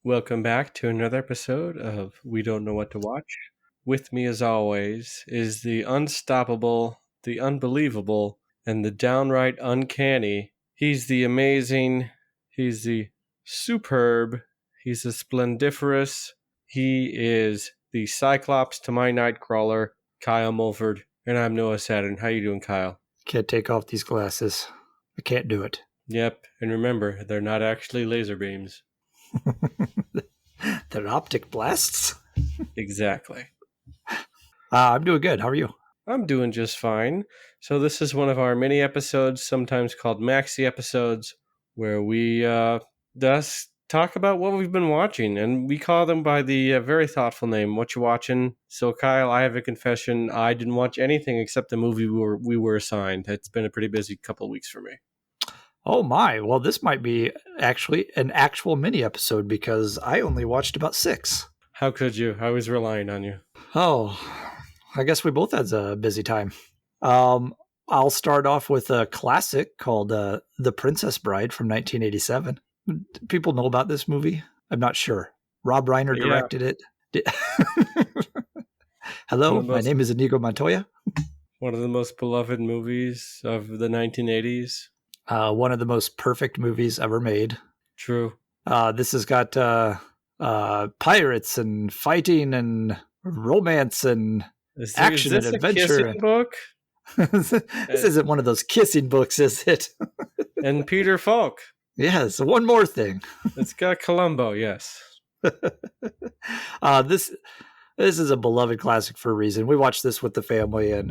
Welcome back to another episode of We Don't Know What to Watch. With me, as always, is the unstoppable, the unbelievable, and the downright uncanny. He's the amazing, he's the superb, he's the splendiferous, he is the Cyclops to my Nightcrawler, Kyle Mulford, and I'm Noah Saturn. How you doing, Kyle? Can't take off these glasses. I can't do it. Yep, and remember, they're not actually laser beams. They're optic blasts. Exactly. I'm doing good. How are you? I'm doing just fine. So this is one of our mini episodes, sometimes called maxi episodes, where we just talk about what we've been watching, and we call them by the very thoughtful name, What You Watchin'. So Kyle, I have a confession. I didn't watch anything except the movie we were assigned. It's been a pretty busy couple of weeks for me. Oh my. Well, this might be actually an actual mini episode because I only watched about 6. How could you? I was relying on you. Oh, I guess we both had a busy time. I'll start off with a classic called The Princess Bride from 1987. People know about this movie? I'm not sure. Rob Reiner directed it. Hello, my name is Inigo Montoya. One of the most beloved movies of the 1980s. One of the most perfect movies ever made. True. This has got pirates and fighting and romance and action and adventure. Is this a kissing book? This isn't one of those kissing books, is it? And Peter Falk. Yes, one more thing. It's got Columbo, yes. This is a beloved classic for a reason. We watched this with the family, and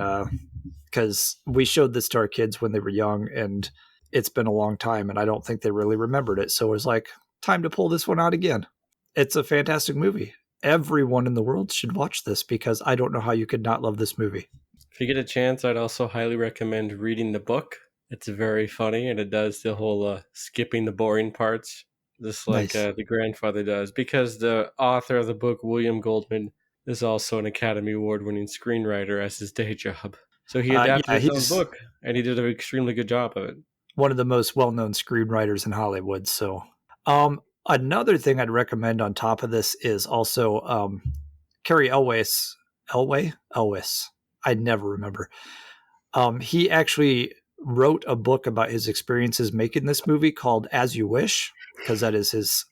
because we showed this to our kids when they were young, and it's been a long time, and I don't think they really remembered it. So it was like, time to pull this one out again. It's a fantastic movie. Everyone in the world should watch this because I don't know how you could not love this movie. If you get a chance, I'd also highly recommend reading the book. It's very funny, and it does the whole skipping the boring parts, just like Nice. the grandfather does, because the author of the book, William Goldman, is also an Academy Award-winning screenwriter as his day job. So he adapted his own book, and he did an extremely good job of it. One of the most well-known screenwriters in Hollywood. So another thing I'd recommend on top of this is also Cary Elwes. I never remember. He actually wrote a book about his experiences making this movie called As You Wish, because that is his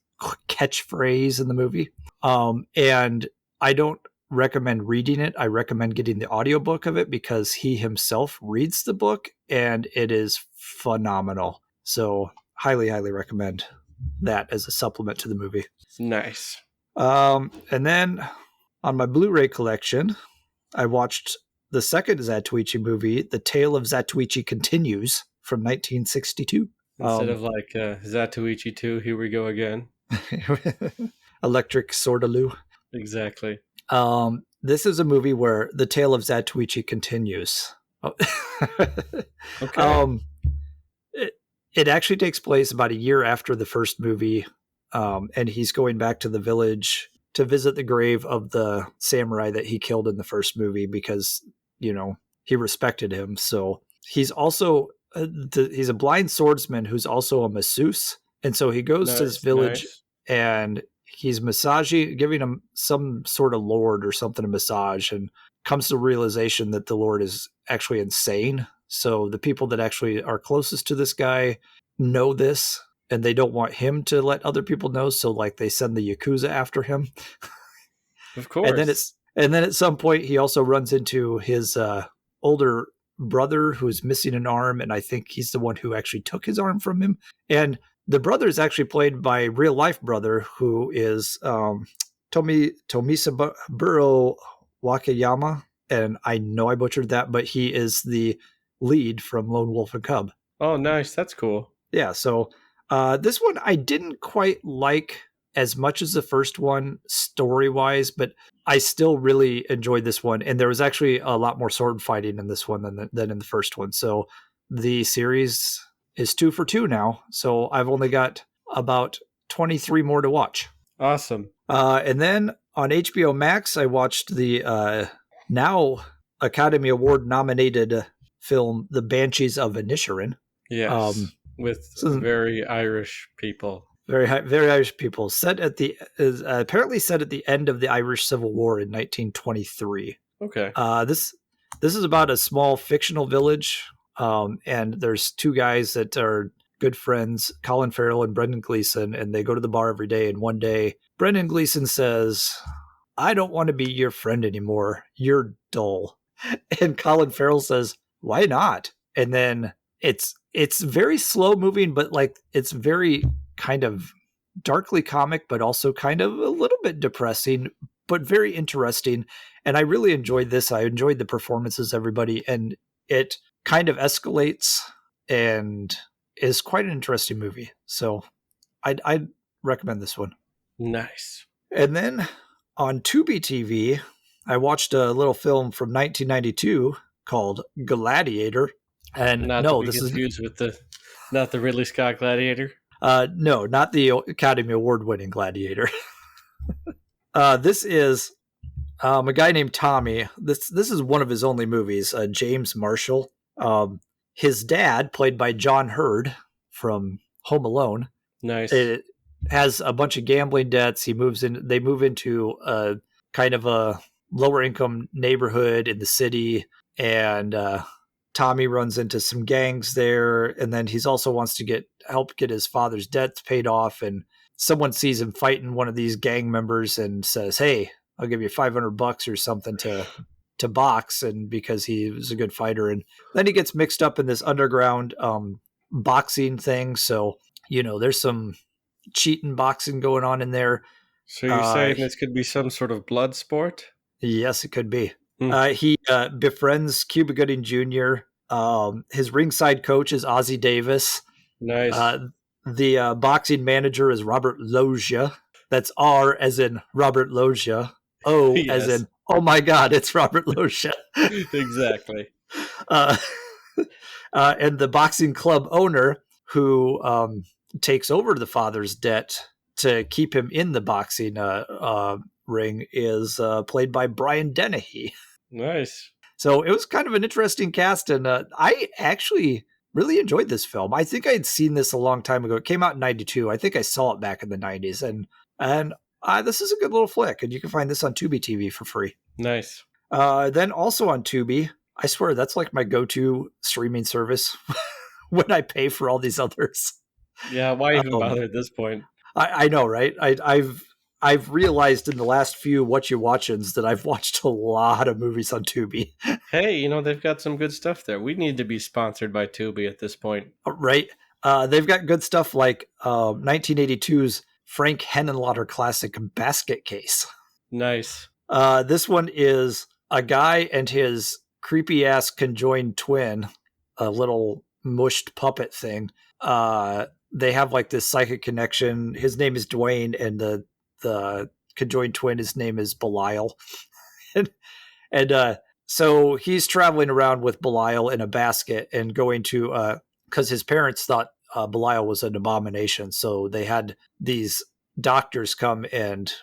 catchphrase in the movie. And I don't recommend reading it. I recommend getting the audiobook of it because he himself reads the book and it is phenomenal. So highly, highly recommend that as a supplement to the movie. Nice. And then on my Blu-ray collection, I watched the second Zatoichi movie, The Tale of Zatoichi Continues from 1962. Instead of like Zatoichi 2, Here We Go Again. Electric Swordaloo. Exactly. This is a movie where the tale of Zatoichi continues. Okay. It actually takes place about a year after the first movie, and he's going back to the village to visit the grave of the samurai that he killed in the first movie because, you know, he respected him. So he's also he's a blind swordsman who's also a masseuse, and so he goes to this village and he's giving him some sort of lord or something a massage, and comes to the realization that the lord is actually insane. So the people that actually are closest to this guy know this, and they don't want him to let other people know. So like they send the Yakuza after him. Of course. And then at some point he also runs into his older brother who's missing an arm, and I think he's the one who actually took his arm from him. And the brother is actually played by real life brother who is Tomisaburo Wakayama, and I know I butchered that, but he is the lead from Lone Wolf and Cub. Oh, nice. That's cool. Yeah, so this one I didn't quite like as much as the first one story-wise, but I still really enjoyed this one. And there was actually a lot more sword fighting in this one than in the first one. So the series is 2 for 2 now. So I've only got about 23 more to watch. Awesome. And then on HBO Max, I watched the now Academy Award nominated film, The Banshees of Inisherin. Yes, with very Irish people. Very Irish people. Set at the is apparently set at the end of the Irish Civil War in 1923. Okay. This is about a small fictional village, and there's two guys that are good friends, Colin Farrell and Brendan Gleeson, and they go to the bar every day. And one day, Brendan Gleeson says, "I don't want to be your friend anymore. You're dull." And Colin Farrell says, "Why not?" And then it's very slow moving, but like it's very kind of darkly comic, but also kind of a little bit depressing, but very interesting. And I really enjoyed this. I enjoyed the performances, everybody, and it kind of escalates and is quite an interesting movie. So I'd recommend this one. Nice. And then on Tubi TV, I watched a little film from 1992 called Gladiator. And Not to no, be this is confused with not the Ridley Scott Gladiator. no, not the Academy Award winning Gladiator. This is a guy named Tommy. This is one of his only movies. James Marshall. His dad, played by John Hurd from Home Alone, Nice. it has a bunch of gambling debts. They move into a kind of a lower income neighborhood in the city, and Tommy runs into some gangs there, and then he's also wants to help get his father's debts paid off, and someone sees him fighting one of these gang members and says, "Hey, I'll give you $500 or something to box," and because he was a good fighter. And then he gets mixed up in this underground boxing thing, so there's some cheating boxing going on in there. So you're saying this could be some sort of blood sport? Yes, it could be. Hmm. He befriends Cuba Gooding Jr. His ringside coach is Ozzie Davis. Nice. The boxing manager is Robert Loggia. That's R as in Robert Loggia. O as Yes. in, oh my God, it's Robert Loggia. Exactly. And the boxing club owner who takes over the father's debt to keep him in the boxing ring is played by Brian Dennehy. Nice. So it was kind of an interesting cast, and I actually really enjoyed this film. I think I had seen this a long time ago. It came out in '92. I think I saw it back in the '90s, and this is a good little flick, and you can find this on Tubi TV for free. Nice. Then also on Tubi, I swear that's like my go-to streaming service when I pay for all these others. Yeah, why even bother at this point? I know, right? I've realized in the last few what-u-watchins that I've watched a lot of movies on Tubi. Hey, they've got some good stuff there. We need to be sponsored by Tubi at this point. Right? They've got good stuff like 1982's Frank Henenlotter classic Basket Case. Nice. This one is a guy and his creepy ass conjoined twin, a little mushed puppet thing. They have like this psychic connection. His name is Dwayne, and the conjoined twin, his name is Belial. and so he's traveling around with Belial in a basket and going to because his parents thought Belial was an abomination, so they had these doctors come and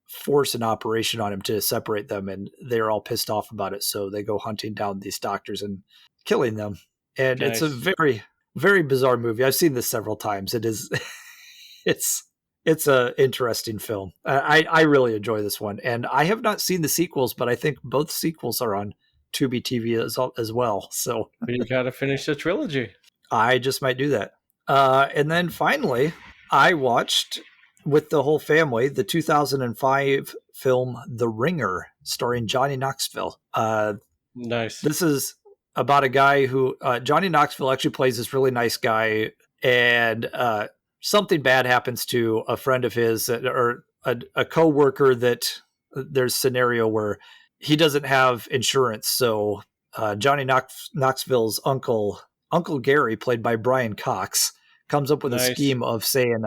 force an operation on him to separate them, and they're all pissed off about it, so they go hunting down these doctors and killing them. And Nice. It's a very, very bizarre movie. I've seen this several times. It is it's a interesting film. I really enjoy this one, and I have not seen the sequels, but I think both sequels are on Tubi TV as well, so You gotta finish the trilogy. I just might do that. And then finally, I watched with the whole family the 2005 film The Ringer, starring Johnny Knoxville. Nice. This is about a guy who Johnny Knoxville actually plays this really nice guy, and something bad happens to a friend of his or a co-worker that there's a scenario where he doesn't have insurance. So Johnny Knoxville's Uncle Gary, played by Brian Cox, comes up with Nice. a scheme of saying,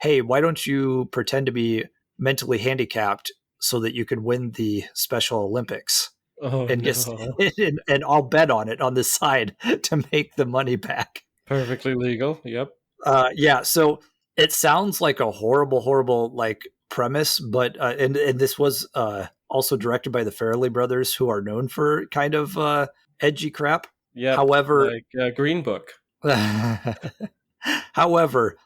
hey, why don't you pretend to be mentally handicapped so that you can win the Special Olympics? Oh, and no. and I'll bet on it on the side to make the money back. Perfectly legal. Yep. Yeah. So it sounds like a horrible like premise, but and this was also directed by the Farrelly brothers, who are known for kind of edgy crap. Yeah. However, like Green Book. however,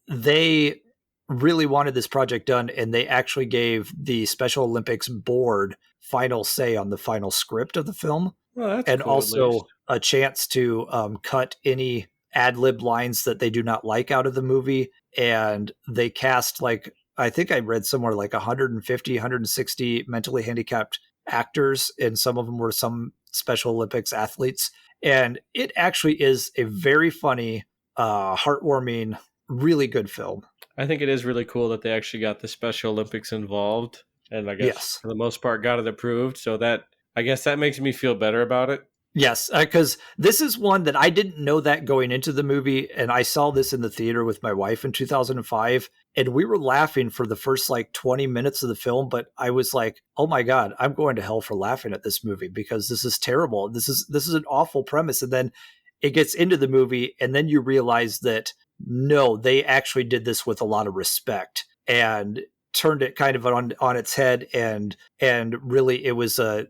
they really wanted this project done, and they actually gave the Special Olympics board final say on the final script of the film, Well, that's and cool at least. also a chance to cut any ad lib lines that they do not like out of the movie. And they cast, like, I think I read somewhere like 150, 160 mentally handicapped actors, and some of them were some Special Olympics athletes. And it actually is a very funny, heartwarming, really good film. I think it is really cool that they actually got the Special Olympics involved, and I guess Yes. for the most part got it approved. So that I guess that makes me feel better about it. Yes, because this is one that I didn't know that going into the movie, and I saw this in the theater with my wife in 2005, and we were laughing for the first like 20 minutes of the film, but I was like, "Oh my god, I'm going to hell for laughing at this movie because this is terrible. This is an awful premise." And then it gets into the movie, and then you realize that no, they actually did this with a lot of respect and turned it kind of on its head, and really it was a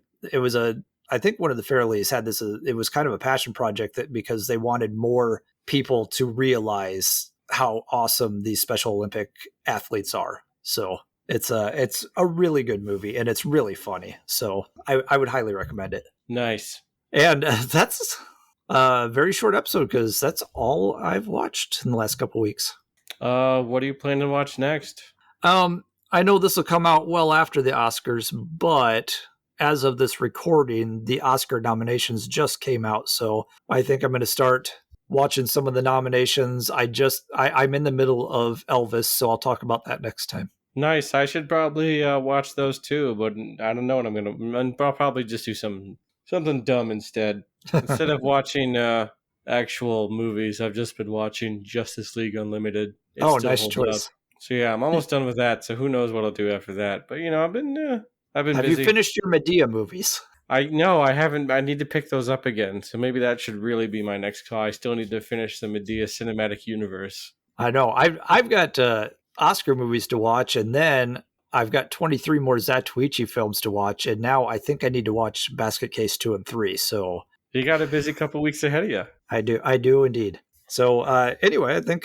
I think one of the Fairleys had this. It was kind of a passion project that because they wanted more people to realize how awesome these Special Olympic athletes are. So it's a really good movie, and it's really funny. So I would highly recommend it. Nice. And that's a very short episode because that's all I've watched in the last couple weeks. What are you planning to watch next? I know this will come out well after the Oscars, but as of this recording, the Oscar nominations just came out. So I think I'm going to start watching some of the nominations. I'm in the middle of Elvis, so I'll talk about that next time. Nice. I should probably watch those too, but I don't know what I'm gonna. I'll probably just do something dumb instead. Instead of watching actual movies, I've just been watching Justice League Unlimited. It Oh, still nice holds up. choice. So yeah, I'm almost done with that. So who knows what I'll do after that? But I've been Have you busy. finished your Medea movies? I no, I haven't. I need to pick those up again. So maybe that should really be my next call. I still need to finish the Medea cinematic universe. I know. I've got Oscar movies to watch, and then I've got 23 more Zatoichi films to watch, and now I think I need to watch Basket Case 2 and 3. So You got a busy couple weeks ahead of you. I do indeed. So anyway, I think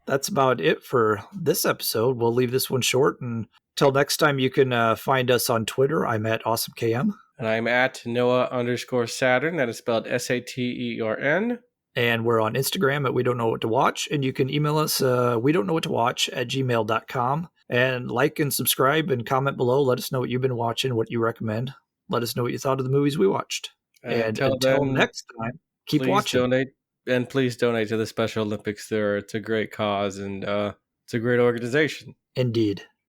that's about it for this episode. We'll leave this one short, and till next time, you can find us on Twitter. I'm at AwesomeKM, And I'm at Noah_Saturn. That is spelled Satern. and we're on Instagram at We Don't Know What to Watch, and you can email us we don't know what to watch at gmail.com, and like and subscribe and comment below. Let us know what you've been watching, what you recommend. Let us know what you thought of the movies we watched. And And until until then, next time, keep please watching. donate. And please donate to the Special Olympics. It's a great cause and it's a great organization. Indeed.